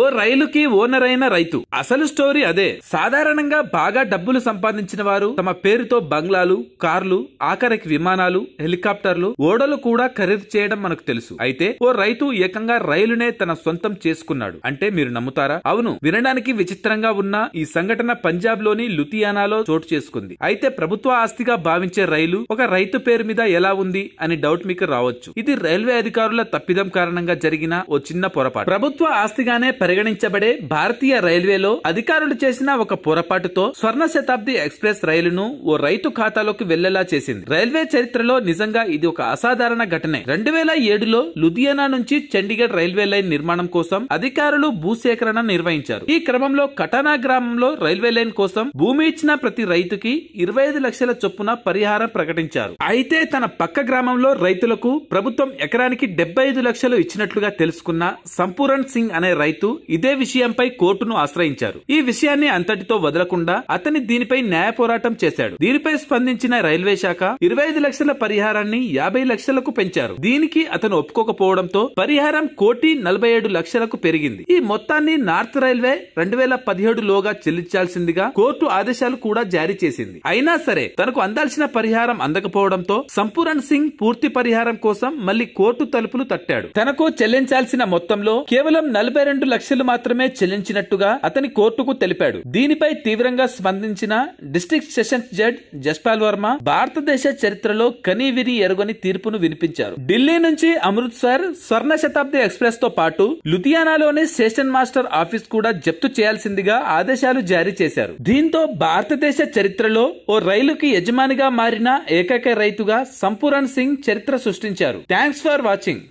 ఓ రైలుకి owner అయిన రైతు. అసలు స్టోరీ అదే. సాధారణంగా బాగా డబ్బులు సంపాదించిన వారు తమ పేరుతో బంగ్లాలు, కార్లు, ఆఖరికి విమానాలు, హెలికాప్టర్లు, ఓడలు కూడా ఖరీదు చేయడం మనకు తెలుసు. అయితే ఓ రైతు ఏకంగా రైలునే తన సొంతం చేసుకున్నాడు. అంటే మీరు నమ్ముతారా? అవును, వినడానికి విచిత్రంగా ఉన్న ఈ సంఘటన పంజాబ్ లోని లుధియానాలో చోటు చేసుకుంది. అయితే ప్రభుత్వ ఆస్తిగా భావించే రైలు ఒక రైతు పేరు మీద ఎలా ఉంది అని డౌట్ మీకు రావచ్చు. ఇది రైల్వే అధికారుల తప్పిదం కారణంగా జరిగిన ఓ చిన్న పొరపాటు. ప్రభుత్వ ఆస్తిగానే పరిగణించబడే భారతీయ రైల్వేలో అధికారులు చేసిన ఒక పొరపాటుతో స్వర్ణ శతాబ్ది ఎక్స్ప్రెస్ రైలును ఓ రైతు ఖాతాలోకి వెళ్లేలా చేసింది. రైల్వే చరిత్రలో నిజంగా ఇది ఒక అసాధారణ ఘటనే. 2007లో లుధియానా నుంచి చండీగఢ్ రైల్వే లైన్ నిర్మాణం కోసం అధికారులు భూసేకరణ నిర్వహించారు. ఈ క్రమంలో కటానా గ్రామంలో రైల్వే లైన్ కోసం భూమి ఇచ్చిన ప్రతి రైతుకి 25 లక్షల చొప్పున పరిహారం ప్రకటించారు. అయితే తన పక్క గ్రామంలో రైతులకు ప్రభుత్వం ఎకరానికి 75 లక్షలు ఇచ్చినట్లుగా తెలుసుకున్న సంపూరణ్ సింగ్ అనే రైతు ఇదే విషయంపై కోర్టును ఆశ్రయించారు. ఈ విషయాన్ని అంతటితో వదలకుండా అతని దీనిపై న్యాయ పోరాటం చేశాడు. దీనిపై స్పందించిన రైల్వే శాఖ 25 లక్షల పరిహారాన్ని 50 లక్షలకు పెంచారు. దీనికి అతను ఒప్పుకోకపోవడంతో పరిహారం 1,47,00,000కు పెరిగింది. ఈ మొత్తాన్ని నార్త్ రైల్వే 2017లోగా చెల్లించాల్సిందిగా కోర్టు ఆదేశాలు కూడా జారీ చేసింది. అయినా సరే తనకు అందాల్సిన పరిహారం అందకపోవడంతో సంపూరణ్ సింగ్ పూర్తి పరిహారం కోసం మళ్లీ కోర్టు తలుపులు తట్టాడు. తనకు చెల్లించాల్సిన మొత్తంలో కేవలం 42 లక్షలు మాత్రమే చెల్లించినట్టుగా అతని కోర్టుకు తెలిపాడు. దీనిపై తీవ్రంగా స్పందించిన district sessions judge Jaspal Varma భారతదేశ చరిత్రలో కనీవిని ఎరుగని తీర్పును వినిపించారు. ఢిల్లీ నుంచి అమృత్సర్ స్వర్ణ శతాబ్ది ఎక్స్ప్రెస్ తో పాటు లుధియానాలోని స్టేషన్ మాస్టర్ ఆఫీస్ కూడా జప్తు చేయాల్సిందిగా ఆదేశాలు జారీ చేశారు. దీంతో భారతదేశ చరిత్రలో ఓ రైలుకి యజమానిగా మారిన ఏకైక రైతుగా సంపూరణ్ సింగ్ చరిత్ర సృష్టించారు. Thanks for watching.